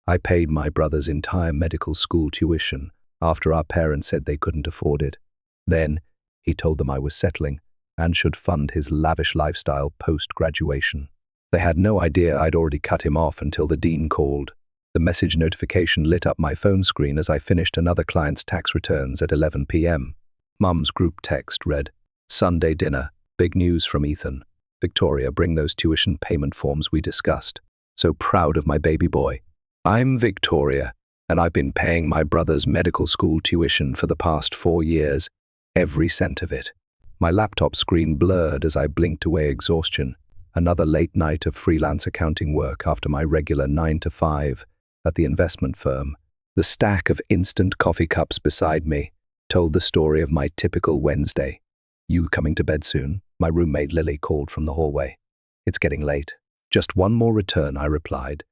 I paid my brother's entire medical school tuition after our parents said they couldn't afford it. Then, he told them I was settling and should fund his lavish lifestyle post-graduation. They had no idea I'd already cut him off until the dean called. The message notification lit up my phone screen as I finished another client's tax returns at 11 p.m. Mum's group text read, "Sunday dinner, big news from Ethan. Victoria, bring those tuition payment forms we discussed. So proud of my baby boy. I'm Victoria, and I've been paying my brother's medical school tuition for the past 4 years, every cent of it." My laptop screen blurred as I blinked away exhaustion. Another late night of freelance accounting work after my regular 9 to 5 at the investment firm. The stack of instant coffee cups beside me told the story of my typical Wednesday. "You coming to bed soon?" My roommate Lily called from the hallway. "It's getting late." "Just one more return," I replied,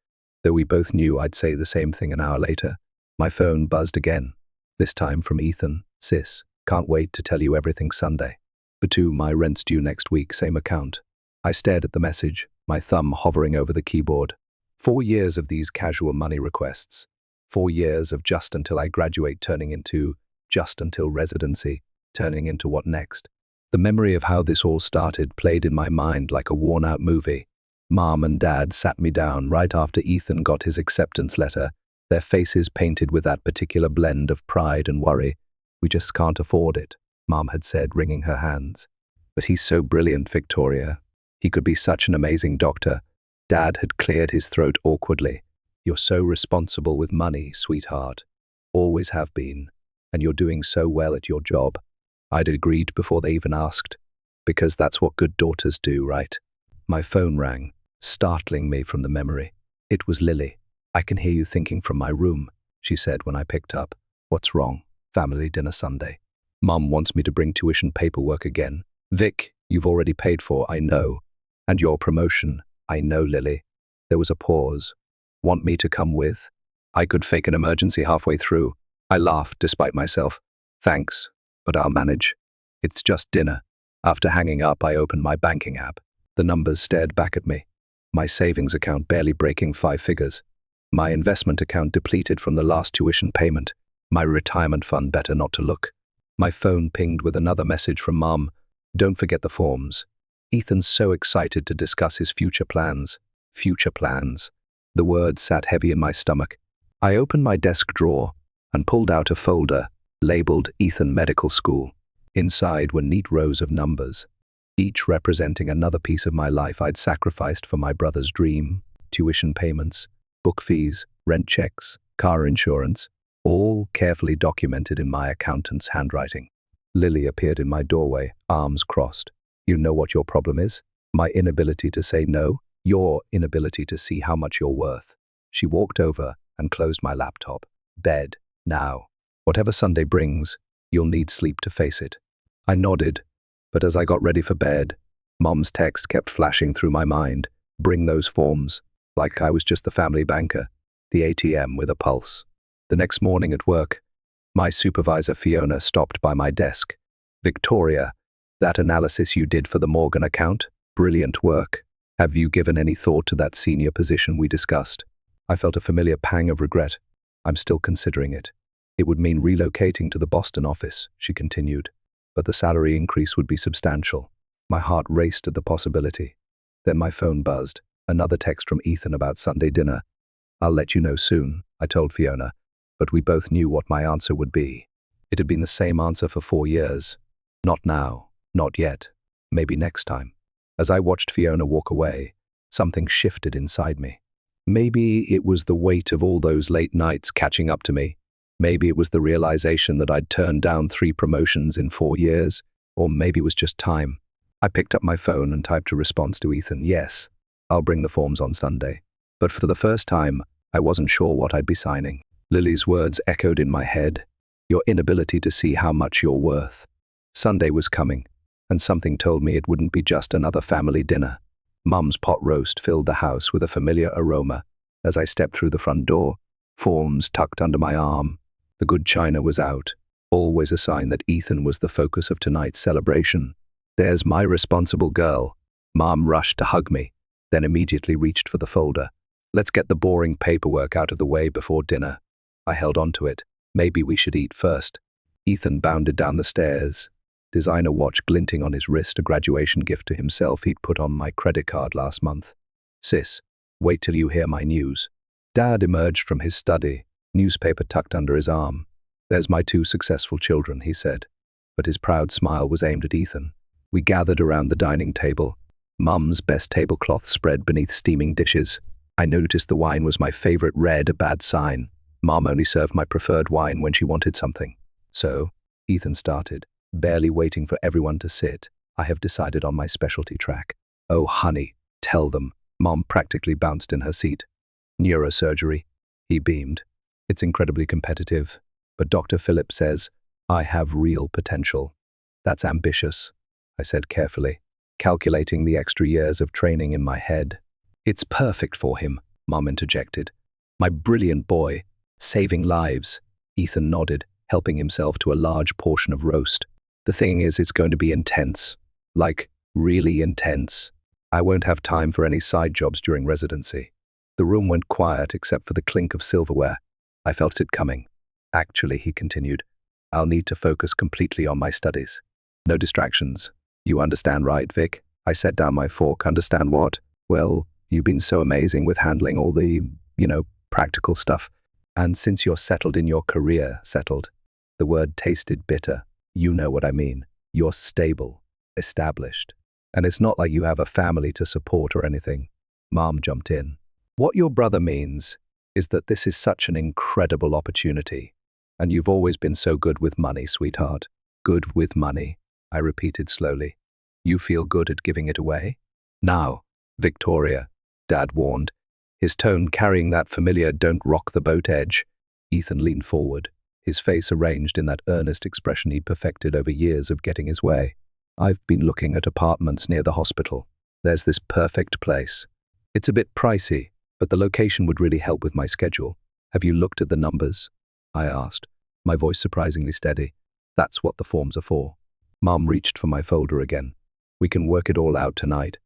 though we both knew I'd say the same thing an hour later. My phone buzzed again, this time from Ethan. "Sis, can't wait to tell you everything Sunday. But two, my rent's due next week, same account." I stared at the message, my thumb hovering over the keyboard. 4 years of these casual money requests. 4 years of just until I graduate turning into just until residency, turning into what next? The memory of how this all started played in my mind like a worn-out movie. Mom and Dad sat me down right after Ethan got his acceptance letter, their faces painted with that particular blend of pride and worry. "We just can't afford it," Mom had said, wringing her hands. "But he's so brilliant, Victoria. He could be such an amazing doctor." Dad had cleared his throat awkwardly. "You're so responsible with money, sweetheart. Always have been. And you're doing so well at your job." I'd agreed before they even asked, because that's what good daughters do, right? My phone rang, startling me from the memory. It was Lily. "I can hear you thinking from my room," she said when I picked up. "What's wrong?" "Family dinner Sunday. Mum wants me to bring tuition paperwork again." "Vic, you've already paid for, I know. And your promotion, I know, Lily." There was a pause. "Want me to come with?" I could fake an emergency halfway through. I laughed despite myself. "Thanks, but I'll manage. It's just dinner." After hanging up, I opened my banking app. The numbers stared back at me. My savings account barely breaking 5 figures. My investment account depleted from the last tuition payment. My retirement fund better not to look. My phone pinged with another message from Mom. "Don't forget the forms. Ethan's so excited to discuss his future plans." Future plans. The words sat heavy in my stomach. I opened my desk drawer and pulled out a folder labeled Ethan Medical School. Inside were neat rows of numbers, each representing another piece of my life I'd sacrificed for my brother's dream. Tuition payments, book fees, rent checks, car insurance, all carefully documented in my accountant's handwriting. Lily appeared in my doorway, arms crossed. "You know what your problem is? My inability to say no, your inability to see how much you're worth." She walked over and closed my laptop. "Bed, now. Whatever Sunday brings, you'll need sleep to face it." I nodded, but as I got ready for bed, Mom's text kept flashing through my mind. "Bring those forms," like I was just the family banker, the ATM with a pulse. The next morning at work, my supervisor Fiona stopped by my desk. "Victoria, that analysis you did for the Morgan account? Brilliant work. Have you given any thought to that senior position we discussed?" I felt a familiar pang of regret. "I'm still considering it. It would mean relocating to the Boston office," she continued, "but the salary increase would be substantial." My heart raced at the possibility. Then my phone buzzed. Another text from Ethan about Sunday dinner. "I'll let you know soon," I told Fiona, but we both knew what my answer would be. It had been the same answer for 4 years. Not now, not yet, maybe next time. As I watched Fiona walk away, something shifted inside me. Maybe it was the weight of all those late nights catching up to me. Maybe it was the realization that I'd turned down 3 promotions in 4 years, or maybe it was just time. I picked up my phone and typed a response to Ethan. "Yes, I'll bring the forms on Sunday." But for the first time, I wasn't sure what I'd be signing. Lily's words echoed in my head. "Your inability to see how much you're worth." Sunday was coming, and something told me it wouldn't be just another family dinner. Mum's pot roast filled the house with a familiar aroma. As I stepped through the front door, forms tucked under my arm, the good china was out, always a sign that Ethan was the focus of tonight's celebration. "There's my responsible girl." Mom rushed to hug me, then immediately reached for the folder. Let's get the boring paperwork out of the way before dinner. I held on to it. Maybe we should eat first. Ethan bounded down the stairs, designer watch glinting on his wrist, a graduation gift to himself he'd put on my credit card last month. Sis, wait till you hear my news. Dad emerged from his study, newspaper tucked under his arm. There's my 2 successful children, he said, but his proud smile was aimed at Ethan. We gathered around the dining table, Mum's best tablecloth spread beneath steaming dishes. I noticed the wine was my favorite red, a bad sign. Mom only served my preferred wine when she wanted something. So, Ethan started, barely waiting for everyone to sit. I have decided on my specialty track. Oh, honey, tell them. Mom practically bounced in her seat. Neurosurgery. He beamed. It's incredibly competitive, but Dr. Philip says I have real potential. That's ambitious, I said carefully, calculating the extra years of training in my head. It's perfect for him, Mom interjected. My brilliant boy, saving lives. Ethan nodded, helping himself to a large portion of roast. The thing is, it's going to be intense. Like, really intense. I won't have time for any side jobs during residency. The room went quiet except for the clink of silverware. I felt it coming. Actually, he continued, I'll need to focus completely on my studies. No distractions. You understand, right, Vic? I set down my fork. Understand what? Well, you've been so amazing with handling all the, practical stuff. And since you're settled in your career, settled, the word tasted bitter. You know what I mean. You're stable, established. And it's not like you have a family to support or anything. Mom jumped in. What your brother means is that this is such an incredible opportunity. And you've always been so good with money, sweetheart. Good with money, I repeated slowly. You feel good at giving it away? Now, Victoria, Dad warned, his tone carrying that familiar don't rock the boat edge. Ethan leaned forward, his face arranged in that earnest expression he'd perfected over years of getting his way. I've been looking at apartments near the hospital. There's this perfect place. It's a bit pricey, but the location would really help with my schedule. Have you looked at the numbers? I asked, my voice surprisingly steady. That's what the forms are for. Mom reached for my folder again. We can work it all out tonight.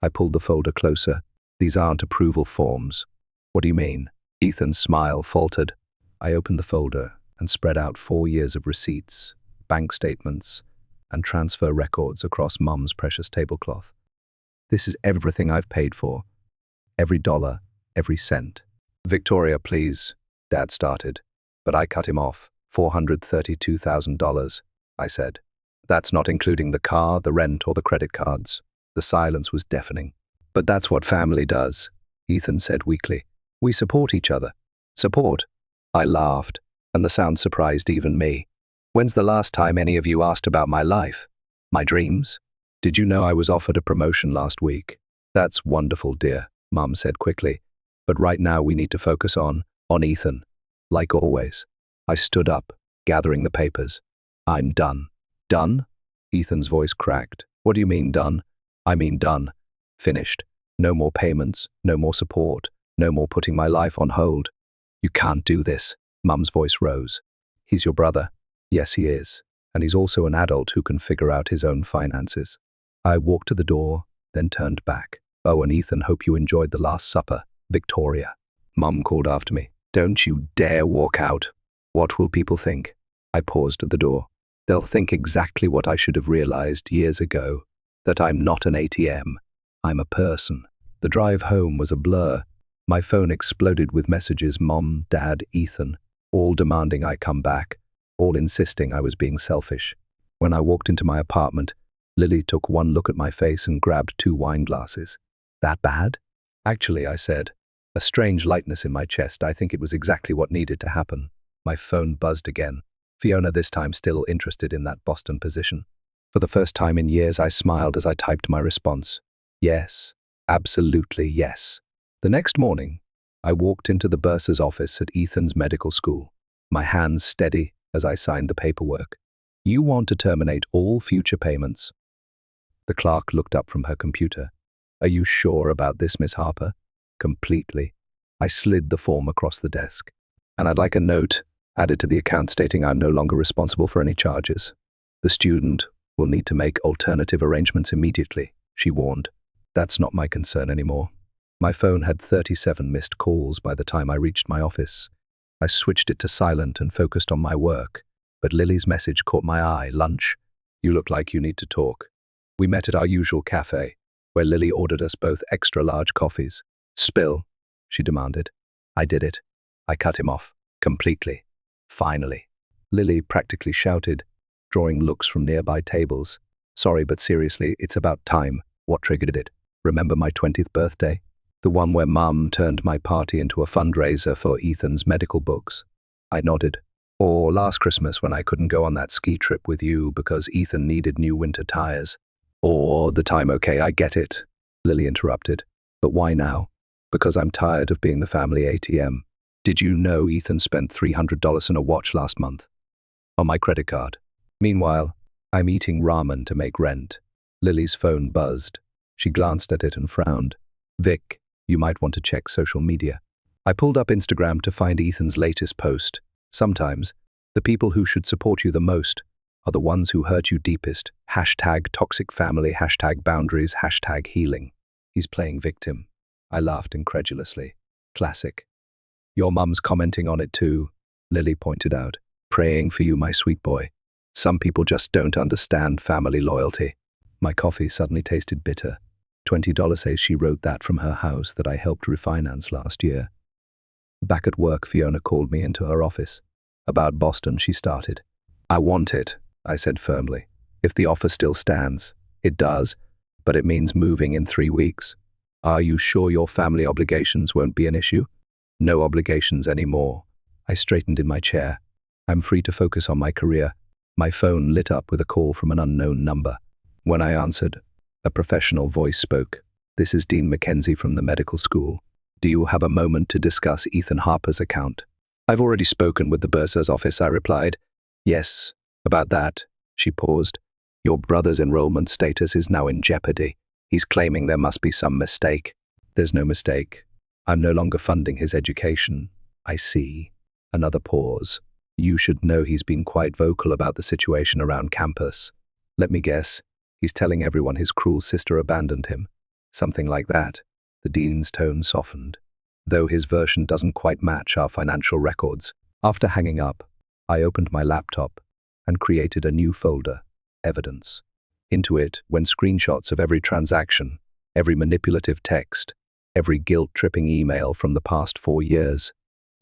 I pulled the folder closer. These aren't approval forms. What do you mean? Ethan's smile faltered. I opened the folder and spread out 4 years of receipts, bank statements, and transfer records across Mum's precious tablecloth. This is everything I've paid for. Every dollar, every cent. Victoria, please, Dad started, but I cut him off. $432,000, I said. That's not including the car, the rent, or the credit cards. The silence was deafening. But that's what family does, Ethan said weakly. We support each other. Support? I laughed, and the sound surprised even me. When's the last time any of you asked about my life? My dreams? Did you know I was offered a promotion last week? That's wonderful, dear, Mum said quickly. But right now we need to focus on Ethan. Like always. I stood up, gathering the papers. I'm done. Done? Ethan's voice cracked. What do you mean done? I mean done. Finished. No more payments, no more support, no more putting my life on hold. You can't do this. Mum's voice rose. He's your brother. Yes, he is. And he's also an adult who can figure out his own finances. I walked to the door, then turned back. Oh, and Ethan, hope you enjoyed the Last Supper. Victoria. Mum called after me. Don't you dare walk out. What will people think? I paused at the door. They'll think exactly what I should have realized years ago, that I'm not an ATM. I'm a person. The drive home was a blur. My phone exploded with messages, Mom, Dad, Ethan, all demanding I come back, all insisting I was being selfish. When I walked into my apartment, Lily took one look at my face and grabbed 2 wine glasses. That bad? Actually, I said, a strange lightness in my chest. I think it was exactly what needed to happen. My phone buzzed again. Fiona, this time still interested in that Boston position. For the first time in years, I smiled as I typed my response. Yes, absolutely yes. The next morning, I walked into the bursar's office at Ethan's medical school, my hands steady as I signed the paperwork. You want to terminate all future payments. The clerk looked up from her computer. Are you sure about this, Miss Harper? Completely. I slid the form across the desk. And I'd like a note added to the account stating I'm no longer responsible for any charges. The student will need to make alternative arrangements immediately, she warned. That's not my concern anymore. My phone had 37 missed calls by the time I reached my office. I switched it to silent and focused on my work, but Lily's message caught my eye. Lunch. You look like you need to talk. We met at our usual cafe, where Lily ordered us both extra-large coffees. Spill, she demanded. I did it. I cut him off. Completely. Finally. Lily practically shouted, drawing looks from nearby tables. Sorry, but seriously, it's about time. What triggered it? Remember my 20th birthday? The one where Mum turned my party into a fundraiser for Ethan's medical books. I nodded. Or last Christmas when I couldn't go on that ski trip with you because Ethan needed new winter tires. Or the time, okay, I get it, Lily interrupted. But why now? Because I'm tired of being the family ATM. Did you know Ethan spent $300 on a watch last month? On my credit card. Meanwhile, I'm eating ramen to make rent. Lily's phone buzzed. She glanced at it and frowned. Vic, you might want to check social media. I pulled up Instagram to find Ethan's latest post. Sometimes, the people who should support you the most are the ones who hurt you deepest. #toxic family, #boundaries, #healing. He's playing victim. I laughed incredulously. Classic. Your mum's commenting on it too, Lily pointed out. Praying for you, my sweet boy. Some people just don't understand family loyalty. My coffee suddenly tasted bitter. $20 says she wrote that from her house that I helped refinance last year. Back at work, Fiona called me into her office. About Boston, she started. I want it, I said firmly. If the offer still stands. It does, but it means moving in 3 weeks. Are you sure your family obligations won't be an issue? No obligations anymore. I straightened in my chair. I'm free to focus on my career. My phone lit up with a call from an unknown number. When I answered, a professional voice spoke. This is Dean Mackenzie from the medical school. Do you have a moment to discuss Ethan Harper's account? I've already spoken with the bursar's office, I replied. Yes, about that. She paused. Your brother's enrollment status is now in jeopardy. He's claiming there must be some mistake. There's no mistake. I'm no longer funding his education. I see. Another pause. You should know he's been quite vocal about the situation around campus. Let me guess. He's telling everyone his cruel sister abandoned him. Something like that. The dean's tone softened, though his version doesn't quite match our financial records. After hanging up, I opened my laptop and created a new folder, Evidence. Into it went screenshots of every transaction, every manipulative text, every guilt-tripping email from the past 4 years.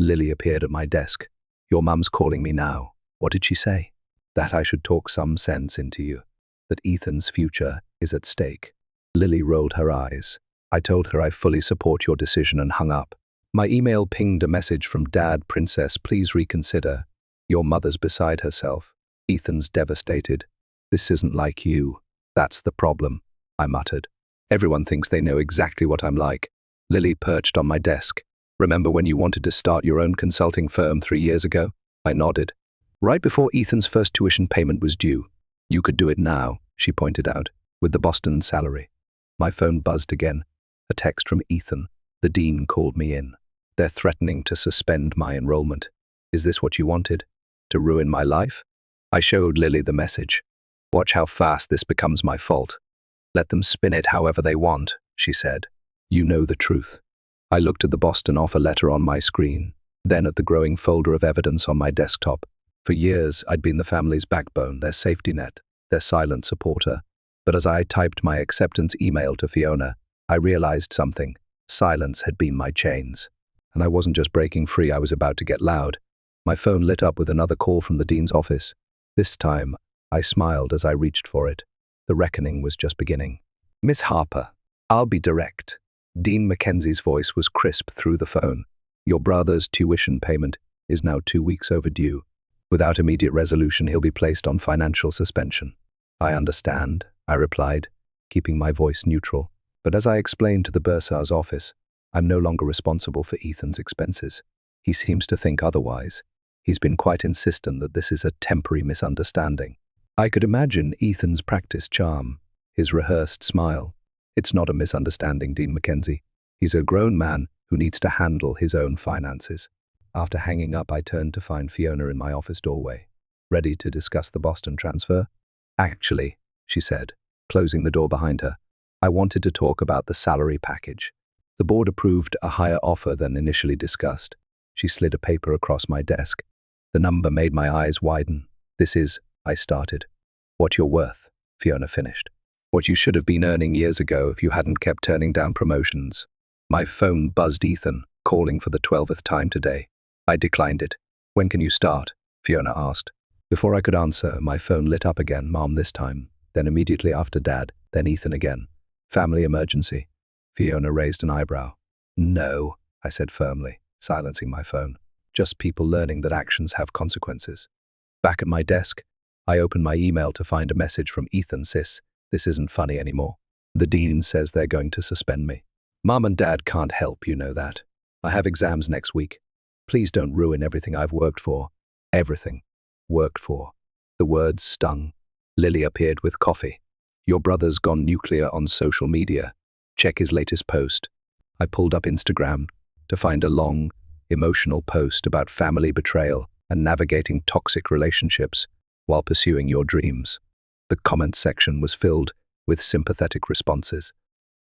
Lily appeared at my desk. Your mum's calling me now. What did she say? That I should talk some sense into you. That Ethan's future is at stake. Lily rolled her eyes. I told her I fully support your decision and hung up. My email pinged a message from Dad, Princess, please reconsider. Your mother's beside herself. Ethan's devastated. This isn't like you. That's the problem, I muttered. Everyone thinks they know exactly what I'm like. Lily perched on my desk. Remember when you wanted to start your own consulting firm 3 years ago? I nodded. Right before Ethan's first tuition payment was due. You could do it now, she pointed out, with the Boston salary. My phone buzzed again. A text from Ethan. The dean called me in. They're threatening to suspend my enrollment. Is this what you wanted? To ruin my life? I showed Lily the message. Watch how fast this becomes my fault. Let them spin it however they want, she said. You know the truth. I looked at the Boston offer letter on my screen, then at the growing folder of evidence on my desktop. For years, I'd been the family's backbone, their safety net, their silent supporter. But as I typed my acceptance email to Fiona, I realized something. Silence had been my chains. And I wasn't just breaking free, I was about to get loud. My phone lit up with another call from the dean's office. This time, I smiled as I reached for it. The reckoning was just beginning. Miss Harper, I'll be direct. Dean Mackenzie's voice was crisp through the phone. Your brother's tuition payment is now 2 weeks overdue. Without immediate resolution, he'll be placed on financial suspension. I understand, I replied, keeping my voice neutral. But as I explained to the bursar's office, I'm no longer responsible for Ethan's expenses. He seems to think otherwise. He's been quite insistent that this is a temporary misunderstanding. I could imagine Ethan's practiced charm, his rehearsed smile. It's not a misunderstanding, Dean Mackenzie. He's a grown man who needs to handle his own finances. After hanging up, I turned to find Fiona in my office doorway, ready to discuss the Boston transfer. Actually, she said, closing the door behind her, I wanted to talk about the salary package. The board approved a higher offer than initially discussed. She slid a paper across my desk. The number made my eyes widen. This is, I started. What you're worth, Fiona finished. What you should have been earning years ago if you hadn't kept turning down promotions. My phone buzzed Ethan, calling for the 12th time today. I declined it. When can you start? Fiona asked. Before I could answer, my phone lit up again, Mom this time, then immediately after Dad, then Ethan again. Family emergency. Fiona raised an eyebrow. No, I said firmly, silencing my phone. Just people learning that actions have consequences. Back at my desk, I opened my email to find a message from Ethan. Sis, this isn't funny anymore. The dean says they're going to suspend me. Mom and Dad can't help, you know that. I have exams next week. Please don't ruin everything I've worked for. Everything. Worked for. The words stung. Lily appeared with coffee. Your brother's gone nuclear on social media. Check his latest post. I pulled up Instagram to find a long, emotional post about family betrayal and navigating toxic relationships while pursuing your dreams. The comment section was filled with sympathetic responses.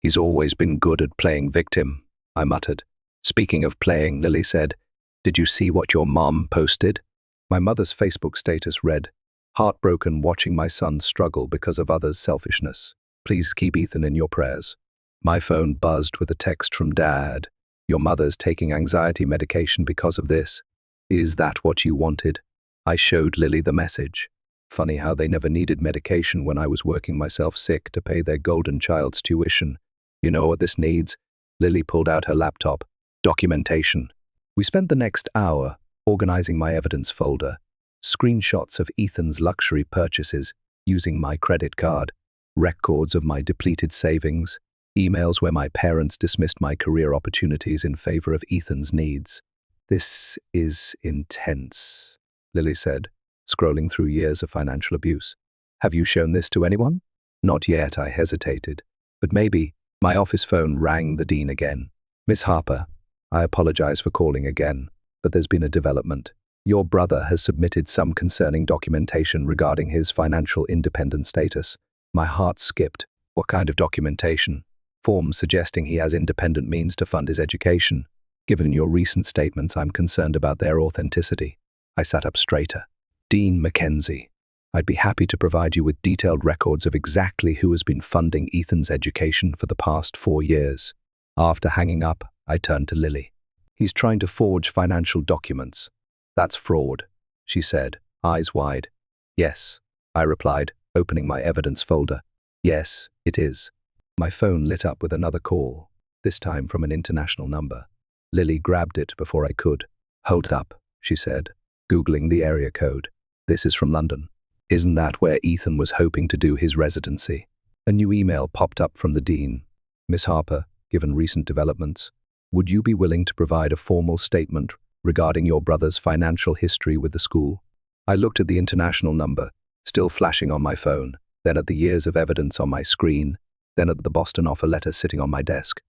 He's always been good at playing victim, I muttered. Speaking of playing, Lily said, did you see what your mom posted? My mother's Facebook status read, heartbroken watching my son struggle because of others' selfishness. Please keep Ethan in your prayers. My phone buzzed with a text from Dad. Your mother's taking anxiety medication because of this. Is that what you wanted? I showed Lily the message. Funny how they never needed medication when I was working myself sick to pay their golden child's tuition. You know what this needs? Lily pulled out her laptop. Documentation. We spent the next hour organizing my evidence folder. Screenshots of Ethan's luxury purchases using my credit card. Records of my depleted savings. Emails where my parents dismissed my career opportunities in favor of Ethan's needs. This is intense, Lily said, scrolling through years of financial abuse. Have you shown this to anyone? Not yet, I hesitated. But maybe. My office phone rang the dean again. Miss Harper, I apologize for calling again, but there's been a development. Your brother has submitted some concerning documentation regarding his financial independent status. My heart skipped. What kind of documentation? Forms suggesting he has independent means to fund his education. Given your recent statements, I'm concerned about their authenticity. I sat up straighter. Dean Mackenzie, I'd be happy to provide you with detailed records of exactly who has been funding Ethan's education for the past 4 years. After hanging up, I turned to Lily. He's trying to forge financial documents. That's fraud, she said, eyes wide. Yes, I replied, opening my evidence folder. Yes, it is. My phone lit up with another call, this time from an international number. Lily grabbed it before I could. Hold up, she said, Googling the area code. This is from London. Isn't that where Ethan was hoping to do his residency? A new email popped up from the dean. Miss Harper, given recent developments, would you be willing to provide a formal statement regarding your brother's financial history with the school? I looked at the international number, still flashing on my phone, then at the years of evidence on my screen, then at the Boston offer letter sitting on my desk.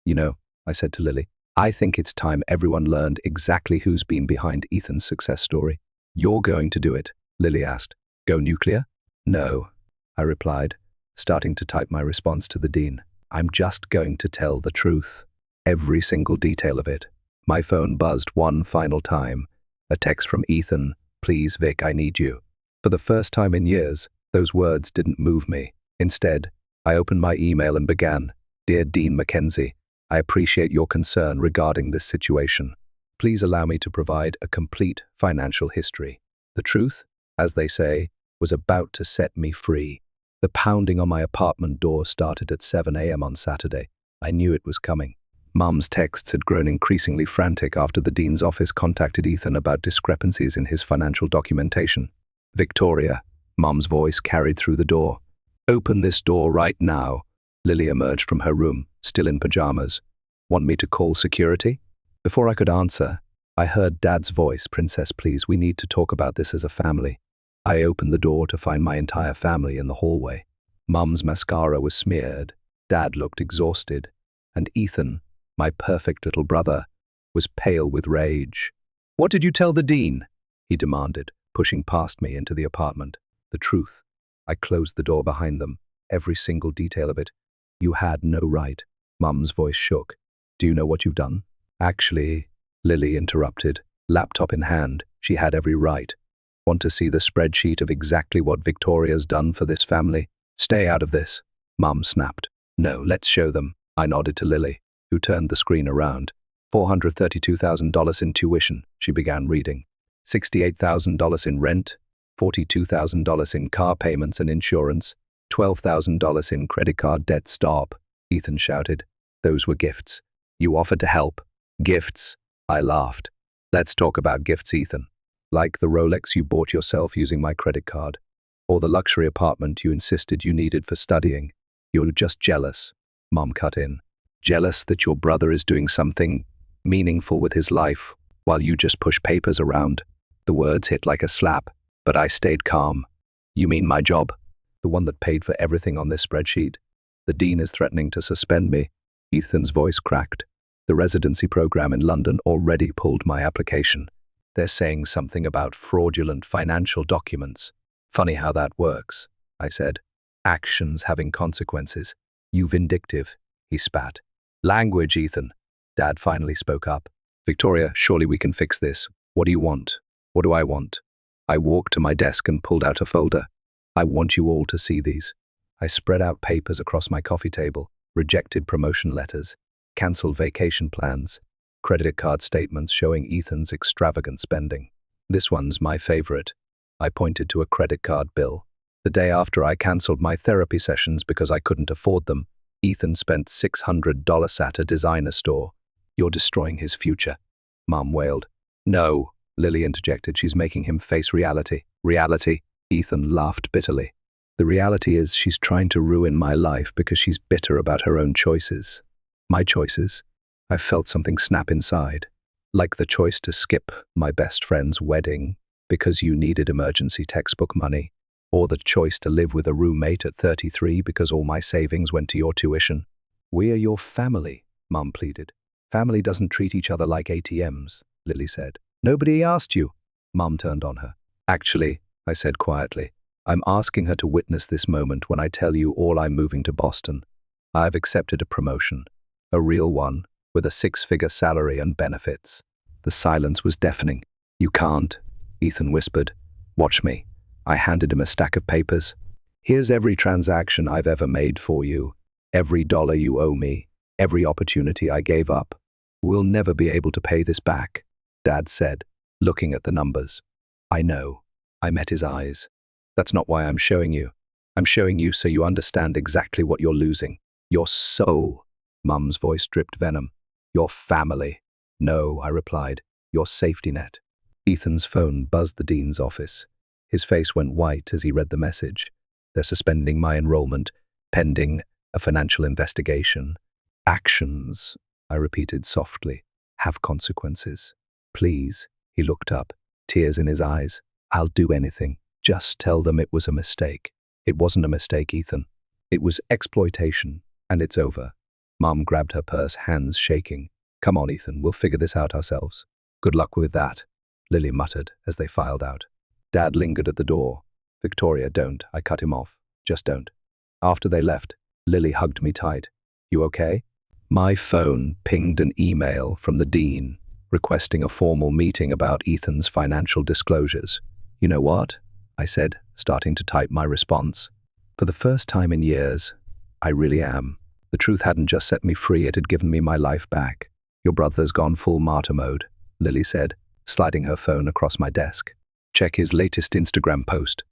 You know, I said to Lily, I think it's time everyone learned exactly who's been behind Ethan's success story. You're going to do it, Lily asked. Go nuclear? No, I replied, starting to type my response to the dean. I'm just going to tell the truth. Every single detail of it. My phone buzzed one final time. A text from Ethan, please Vic, I need you. For the first time in years, those words didn't move me. Instead, I opened my email and began, Dear Dean Mackenzie, I appreciate your concern regarding this situation. Please allow me to provide a complete financial history. The truth, as they say, was about to set me free. The pounding on my apartment door started at 7 a.m. on Saturday. I knew it was coming. Mum's texts had grown increasingly frantic after the dean's office contacted Ethan about discrepancies in his financial documentation. Victoria, Mum's voice carried through the door. Open this door right now. Lily emerged from her room, still in pajamas. Want me to call security? Before I could answer, I heard Dad's voice, Princess, please, we need to talk about this as a family. I opened the door to find my entire family in the hallway. Mum's mascara was smeared, Dad looked exhausted, and Ethan, my perfect little brother, was pale with rage. What did you tell the dean? He demanded, pushing past me into the apartment. The truth. I closed the door behind them, every single detail of it. You had no right. Mum's voice shook. Do you know what you've done? Actually, Lily interrupted, laptop in hand. She had every right. Want to see the spreadsheet of exactly what Victoria's done for this family? Stay out of this, Mum snapped. No, let's show them. I nodded to Lily, who turned the screen around. $432,000 in tuition, she began reading. $68,000 in rent, $42,000 in car payments and insurance, $12,000 in credit card debt. Stop, Ethan shouted. Those were gifts. You offered to help. Gifts? I laughed. Let's talk about gifts, Ethan. Like the Rolex you bought yourself using my credit card, or the luxury apartment you insisted you needed for studying. You're just jealous, Mom cut in. Jealous that your brother is doing something meaningful with his life, while you just push papers around. The words hit like a slap, but I stayed calm. You mean my job? The one that paid for everything on this spreadsheet? The dean is threatening to suspend me. Ethan's voice cracked. The residency program in London already pulled my application. They're saying something about fraudulent financial documents. Funny how that works, I said. Actions having consequences. You vindictive, he spat. Language, Ethan. Dad finally spoke up. Victoria, surely we can fix this. What do you want? What do I want? I walked to my desk and pulled out a folder. I want you all to see these. I spread out papers across my coffee table, rejected promotion letters, cancelled vacation plans, credit card statements showing Ethan's extravagant spending. This one's my favorite. I pointed to a credit card bill. The day after I cancelled my therapy sessions because I couldn't afford them, Ethan spent $600 at a designer store. You're destroying his future, Mom wailed. No, Lily interjected. She's making him face reality. Reality? Ethan laughed bitterly. The reality is she's trying to ruin my life because she's bitter about her own choices. My choices? I felt something snap inside, like the choice to skip my best friend's wedding because you needed emergency textbook money, or the choice to live with a roommate at 33 because all my savings went to your tuition. We are your family, Mum pleaded. Family doesn't treat each other like ATMs, Lily said. Nobody asked you. Mum turned on her. Actually, I said quietly, I'm asking her to witness this moment when I tell you all I'm moving to Boston. I've accepted a promotion, a real one, with a 6-figure salary and benefits. The silence was deafening. You can't, Ethan whispered. Watch me. I handed him a stack of papers. Here's every transaction I've ever made for you, every dollar you owe me, every opportunity I gave up. We'll never be able to pay this back, Dad said, looking at the numbers. I know. I met his eyes. That's not why I'm showing you. I'm showing you so you understand exactly what you're losing. Your soul. Mum's voice dripped venom. Your family. No, I replied. Your safety net. Ethan's phone buzzed the dean's office. His face went white as he read the message. They're suspending my enrollment, pending a financial investigation. Actions, I repeated softly, have consequences. Please, he looked up, tears in his eyes. I'll do anything. Just tell them it was a mistake. It wasn't a mistake, Ethan. It was exploitation, and it's over. Mom grabbed her purse, hands shaking. Come on, Ethan, we'll figure this out ourselves. Good luck with that, Lily muttered as they filed out. Dad lingered at the door. Victoria, don't. I cut him off. Just don't. After they left, Lily hugged me tight. You okay? My phone pinged an email from the dean, requesting a formal meeting about Ethan's financial disclosures. You know what? I said, starting to type my response. For the first time in years, I really am. The truth hadn't just set me free, it had given me my life back. Your brother's gone full martyr mode, Lily said, sliding her phone across my desk. Check his latest Instagram post.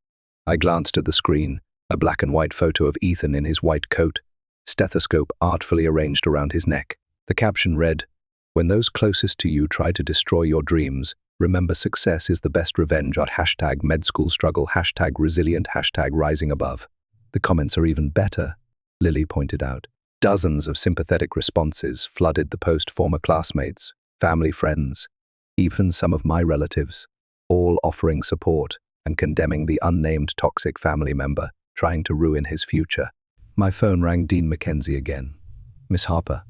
I glanced at the screen, a black and white photo of Ethan in his white coat, stethoscope artfully arranged around his neck. The caption read, "When those closest to you try to destroy your dreams, remember success is the best revenge at #medschoolstruggle, #resilient, #rising above." The comments are even better, Lily pointed out. Dozens of sympathetic responses flooded the post. Former classmates, family friends, even some of my relatives, all offering support and condemning the unnamed toxic family member trying to ruin his future. My phone rang. Dean Mackenzie again. Miss Harper,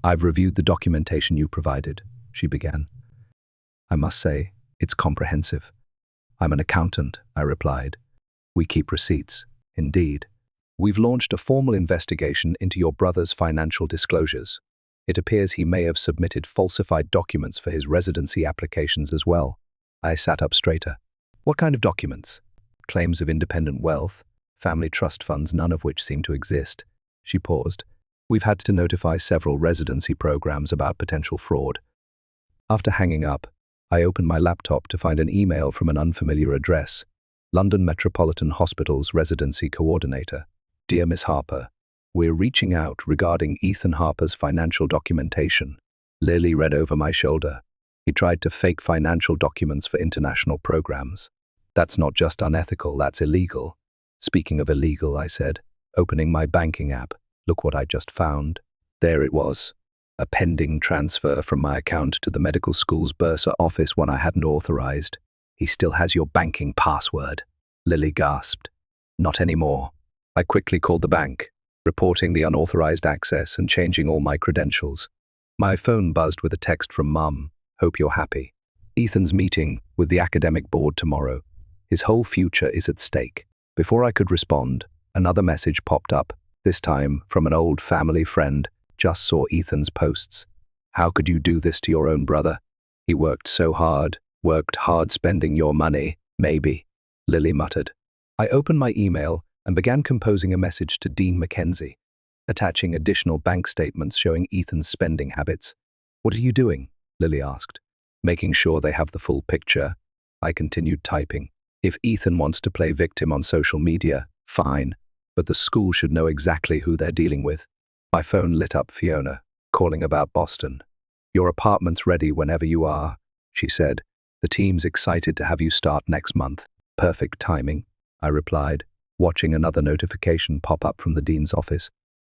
I've reviewed the documentation you provided, she began. I must say, it's comprehensive. I'm an accountant, I replied. We keep receipts. Indeed. We've launched a formal investigation into your brother's financial disclosures. It appears he may have submitted falsified documents for his residency applications as well. I sat up straighter. What kind of documents? Claims of independent wealth, family trust funds, none of which seem to exist. She paused. We've had to notify several residency programs about potential fraud. After hanging up, I opened my laptop to find an email from an unfamiliar address. London Metropolitan Hospital's residency coordinator. Dear Miss Harper, we're reaching out regarding Ethan Harper's financial documentation. Lily read over my shoulder. He tried to fake financial documents for international programs. That's not just unethical, that's illegal. Speaking of illegal, I said, opening my banking app. Look what I just found. There it was. A pending transfer from my account to the medical school's Bursa office, one I hadn't authorized. He still has your banking password. Lily gasped. Not anymore. I quickly called the bank, reporting the unauthorized access and changing all my credentials. My phone buzzed with a text from Mum. Hope you're happy. Ethan's meeting with the academic board tomorrow. His whole future is at stake. Before I could respond, another message popped up, this time from an old family friend. Just saw Ethan's posts. How could you do this to your own brother? He worked so hard spending your money, maybe, Lily muttered. I opened my email and began composing a message to Dean Mackenzie, attaching additional bank statements showing Ethan's spending habits. What are you doing? Lily asked. Making sure they have the full picture. I continued typing. If Ethan wants to play victim on social media, fine, but the school should know exactly who they're dealing with. My phone lit up. Fiona, calling about Boston. Your apartment's ready whenever you are, she said. The team's excited to have you start next month. Perfect timing, I replied, watching another notification pop up from the dean's office.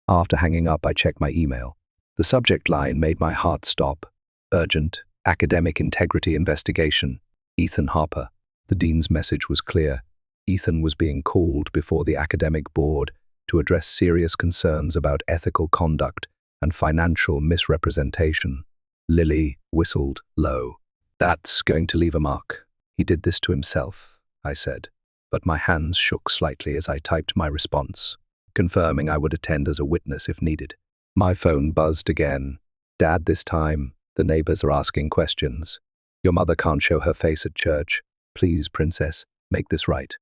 After hanging up, I checked my email. The subject line made my heart stop. Urgent, academic integrity investigation. Ethan Harper. The dean's message was clear. Ethan was being called before the academic board to address serious concerns about ethical conduct and financial misrepresentation. Lily whistled low. That's going to leave a mark. He did this to himself, I said, but my hands shook slightly as I typed my response, confirming I would attend as a witness if needed. My phone buzzed again. Dad, this time, the neighbors are asking questions. Your mother can't show her face at church. Please, princess, make this right.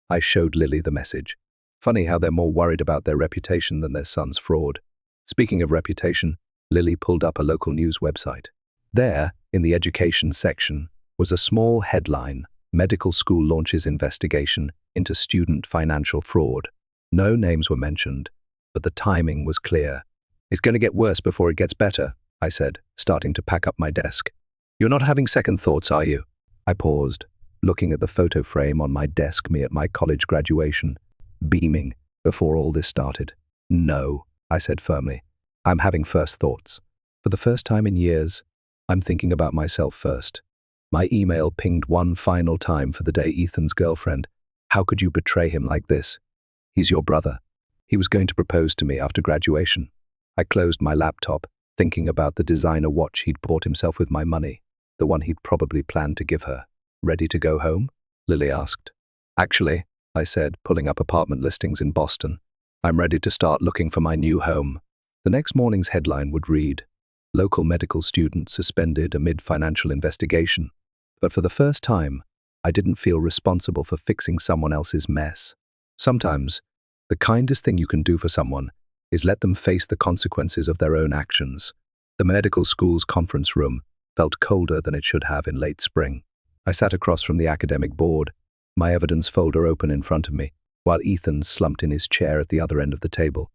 I showed Lily the message. Funny how they're more worried about their reputation than their son's fraud. Speaking of reputation, Lily pulled up a local news website. There, in the education section, was a small headline, Medical School Launches Investigation into Student Financial Fraud. No names were mentioned, but the timing was clear. It's going to get worse before it gets better, I said, starting to pack up my desk. You're not having second thoughts, are you? I paused, looking at the photo frame on my desk, me at my college graduation, beaming before all this started. No, I said firmly. I'm having first thoughts. For the first time in years, I'm thinking about myself first. My email pinged one final time for the day. Ethan's girlfriend. How could you betray him like this? He's your brother. He was going to propose to me after graduation. I closed my laptop, thinking about the designer watch he'd bought himself with my money, the one he'd probably planned to give her. Ready to go home? Lily asked. Actually, I said, pulling up apartment listings in Boston. I'm ready to start looking for my new home. The next morning's headline would read, Local medical student suspended amid financial investigation. But for the first time, I didn't feel responsible for fixing someone else's mess. Sometimes, the kindest thing you can do for someone is let them face the consequences of their own actions. The medical school's conference room felt colder than it should have in late spring. I sat across from the academic board, my evidence folder open in front of me, while Ethan slumped in his chair at the other end of the table.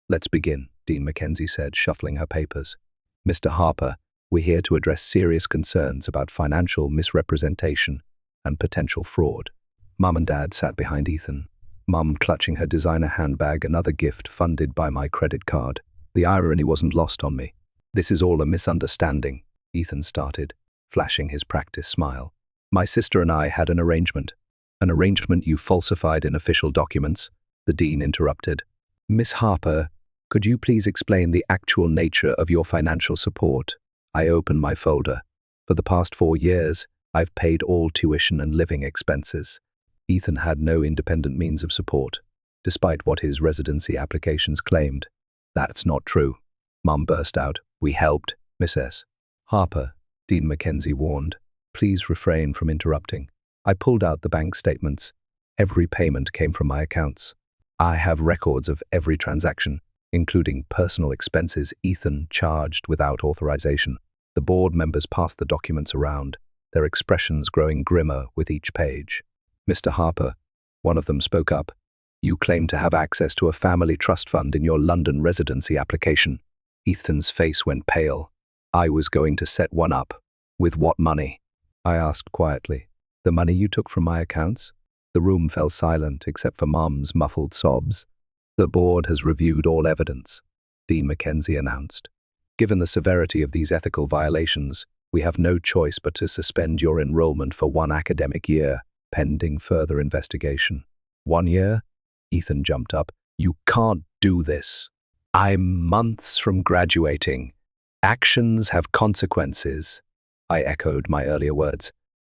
Let's begin, Dean Mackenzie said, shuffling her papers. Mr. Harper, we're here to address serious concerns about financial misrepresentation and potential fraud. Mum and Dad sat behind Ethan, Mum clutching her designer handbag, another gift funded by my credit card. The irony wasn't lost on me. This is all a misunderstanding, Ethan started, flashing his practice smile. My sister and I had an arrangement. An arrangement you falsified in official documents, the dean interrupted. Miss Harper, could you please explain the actual nature of your financial support? I opened my folder. For the past 4 years, I've paid all tuition and living expenses. Ethan had no independent means of support, despite what his residency applications claimed. That's not true. Mum burst out. We helped, Miss S. Harper, Dean Mackenzie warned. Please refrain from interrupting. I pulled out the bank statements. Every payment came from my accounts. I have records of every transaction, including personal expenses Ethan charged without authorization. The board members passed the documents around, their expressions growing grimmer with each page. Mr. Harper, one of them spoke up. You claim to have access to a family trust fund in your London residency application. Ethan's face went pale. I was going to set one up. With what money? I asked quietly. The money you took from my accounts? The room fell silent except for Mum's muffled sobs. The board has reviewed all evidence, Dean Mackenzie announced. Given the severity of these ethical violations, we have no choice but to suspend your enrollment for 1 academic year, pending further investigation. 1 year? Ethan jumped up. You can't do this. I'm months from graduating. Actions have consequences. I echoed my earlier words.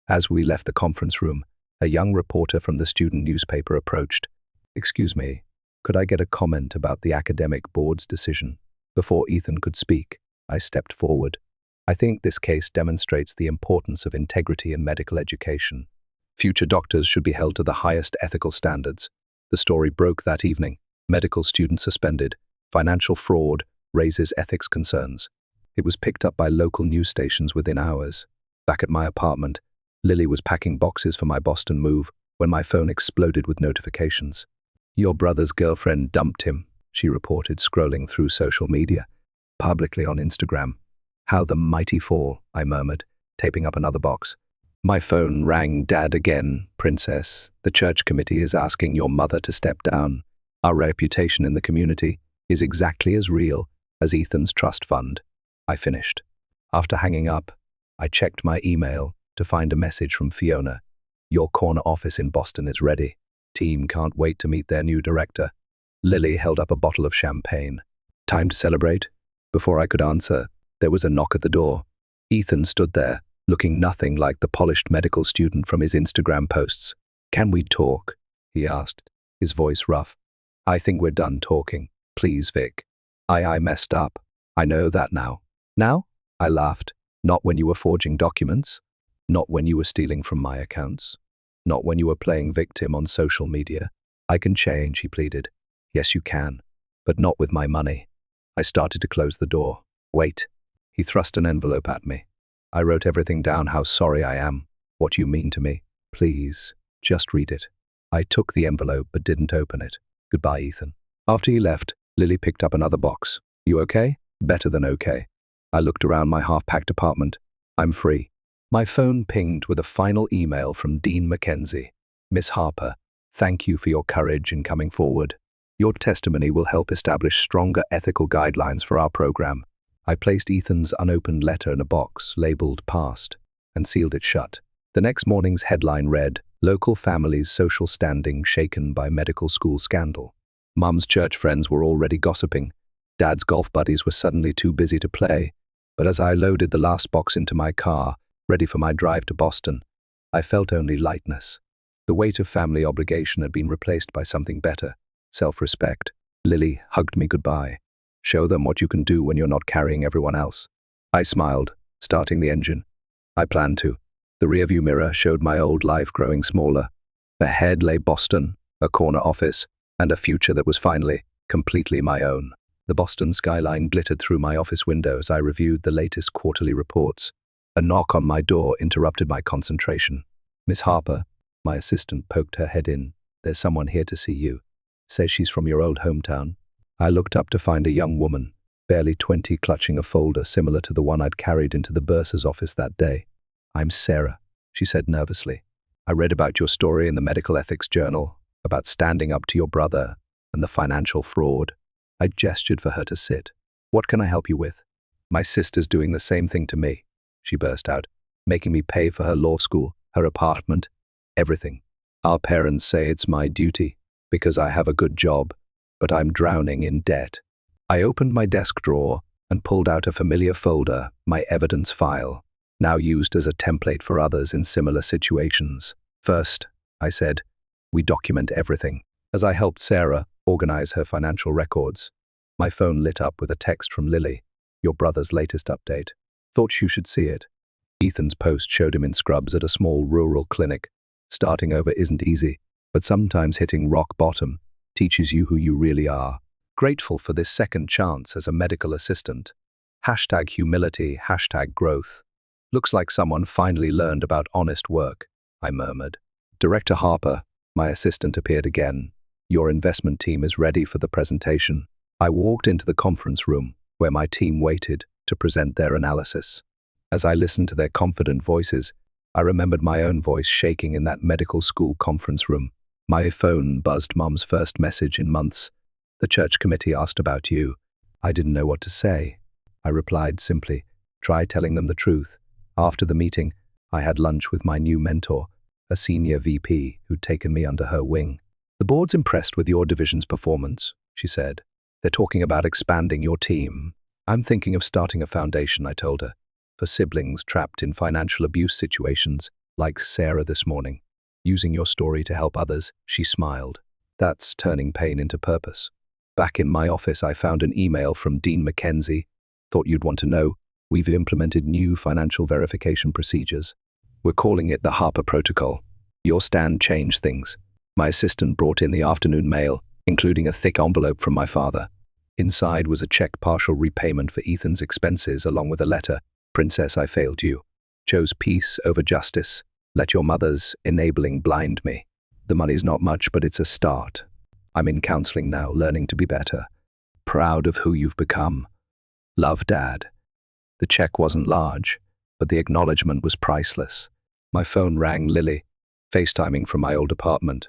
As we left the conference room, a young reporter from the student newspaper approached. Excuse me, could I get a comment about the academic board's decision? Before Ethan could speak, I stepped forward. I think this case demonstrates the importance of integrity in medical education. Future doctors should be held to the highest ethical standards. The story broke that evening. Medical student suspended. Financial fraud raises ethics concerns. It was picked up by local news stations within hours. Back at my apartment, Lily was packing boxes for my Boston move when my phone exploded with notifications. Your brother's girlfriend dumped him, she reported, scrolling through social media, publicly on Instagram. How the mighty fall, I murmured, taping up another box. My phone rang. Dad again, Princess. The church committee is asking your mother to step down. Our reputation in the community is exactly as real as Ethan's trust fund. I finished. After hanging up, I checked my email to find a message from Fiona. Your corner office in Boston is ready. Team can't wait to meet their new director. Lily held up a bottle of champagne. Time to celebrate? Before I could answer, there was a knock at the door. Ethan stood there, looking nothing like the polished medical student from his Instagram posts. Can we talk? He asked, his voice rough. I think we're done talking. Please, Vic. I messed up. I know that now. Now? I laughed. Not when you were forging documents. Not when you were stealing from my accounts. Not when you were playing victim on social media. I can change, he pleaded. Yes, you can, but not with my money. I started to close the door. Wait. He thrust an envelope at me. I wrote everything down, how sorry I am, what you mean to me. Please, just read it. I took the envelope but didn't open it. Goodbye, Ethan. After he left, Lily picked up another box. You okay? Better than okay. I looked around my half-packed apartment. I'm free. My phone pinged with a final email from Dean Mackenzie. Miss Harper, thank you for your courage in coming forward. Your testimony will help establish stronger ethical guidelines for our program. I placed Ethan's unopened letter in a box labeled Passed and sealed it shut. The next morning's headline read, Local Family's Social Standing Shaken by Medical School Scandal. Mum's church friends were already gossiping. Dad's golf buddies were suddenly too busy to play. But as I loaded the last box into my car, ready for my drive to Boston, I felt only lightness. The weight of family obligation had been replaced by something better, self-respect. Lily hugged me goodbye. Show them what you can do when you're not carrying everyone else. I smiled, starting the engine. I planned to. The rearview mirror showed my old life growing smaller. Ahead lay Boston, a corner office, and a future that was finally completely my own. The Boston skyline glittered through my office window as I reviewed the latest quarterly reports. A knock on my door interrupted my concentration. Miss Harper, my assistant, poked her head in. There's someone here to see you. Says she's from your old hometown. I looked up to find a young woman, barely 20, clutching a folder similar to the one I'd carried into the bursar's office that day. I'm Sarah, she said nervously. I read about your story in the Medical Ethics Journal, about standing up to your brother and the financial fraud. I gestured for her to sit. What can I help you with? My sister's doing the same thing to me, she burst out, making me pay for her law school, her apartment, everything. Our parents say it's my duty because I have a good job, but I'm drowning in debt. I opened my desk drawer and pulled out a familiar folder, my evidence file, now used as a template for others in similar situations. First, I said, we document everything. As I helped Sarah organize her financial records, My phone lit up with a text from Lily. Your brother's latest update. Thought you should see it. Ethan's post showed him in scrubs at a small rural clinic. Starting over isn't easy, but sometimes hitting rock bottom teaches you who you really are. Grateful for this second chance as a medical assistant. #humility, #growth. Looks like someone finally learned about honest work, I murmured. Director Harper, my assistant, appeared again. Your investment team is ready for the presentation. I walked into the conference room, where my team waited to present their analysis. As I listened to their confident voices, I remembered my own voice shaking in that medical school conference room. My phone buzzed Mom's first message in months. The church committee asked about you. I didn't know what to say. I replied simply, try telling them the truth. After the meeting, I had lunch with my new mentor, a senior VP who'd taken me under her wing. The board's impressed with your division's performance, she said. They're talking about expanding your team. I'm thinking of starting a foundation, I told her, for siblings trapped in financial abuse situations, like Sarah this morning. Using your story to help others, she smiled. That's turning pain into purpose. Back in my office, I found an email from Dean Mackenzie. Thought you'd want to know. We've implemented new financial verification procedures. We're calling it the Harper Protocol. Your stand changed things. My assistant brought in the afternoon mail, including a thick envelope from my father. Inside was a check partial repayment for Ethan's expenses, along with a letter. Princess, I failed you. Chose peace over justice. Let your mother's enabling blind me. The money's not much, but it's a start. I'm in counseling now, learning to be better. Proud of who you've become. Love, Dad. The check wasn't large, but the acknowledgement was priceless. My phone rang. Lily, FaceTiming from my old apartment.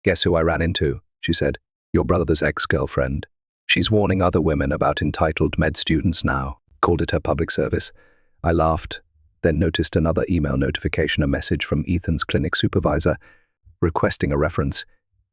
Guess who I ran into? She said. Your brother's ex-girlfriend. She's warning other women about entitled med students now. Called it her public service. I laughed, then noticed another email notification, a message from Ethan's clinic supervisor, requesting a reference.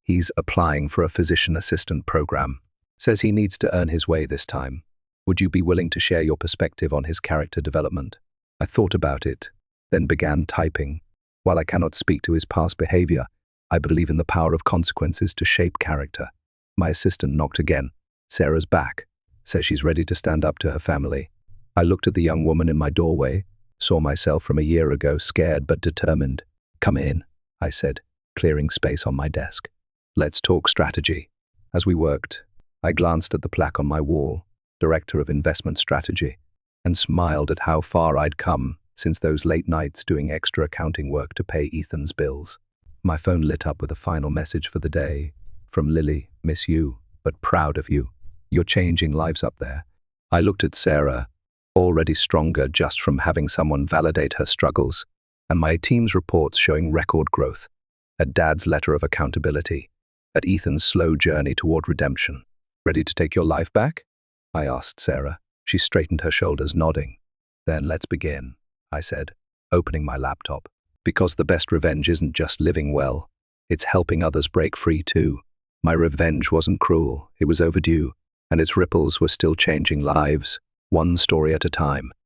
He's applying for a physician assistant program. Says he needs to earn his way this time. Would you be willing to share your perspective on his character development? I thought about it, then began typing. While I cannot speak to his past behavior, I believe in the power of consequences to shape character. My assistant knocked again. Sarah's back. Says she's ready to stand up to her family. I looked at the young woman in my doorway, saw myself from a year ago, scared but determined. Come in, I said, clearing space on my desk. Let's talk strategy. As we worked, I glanced at the plaque on my wall, Director of Investment Strategy, and smiled at how far I'd come since those late nights doing extra accounting work to pay Ethan's bills. My phone lit up with a final message for the day. From Lily, miss you, but proud of you. You're changing lives up there. I looked at Sarah, already stronger just from having someone validate her struggles, and my team's reports showing record growth. At Dad's letter of accountability. At Ethan's slow journey toward redemption. Ready to take your life back? I asked Sarah. She straightened her shoulders, nodding. Then let's begin, I said, opening my laptop. Because the best revenge isn't just living well, it's helping others break free too. My revenge wasn't cruel, it was overdue, and its ripples were still changing lives, one story at a time.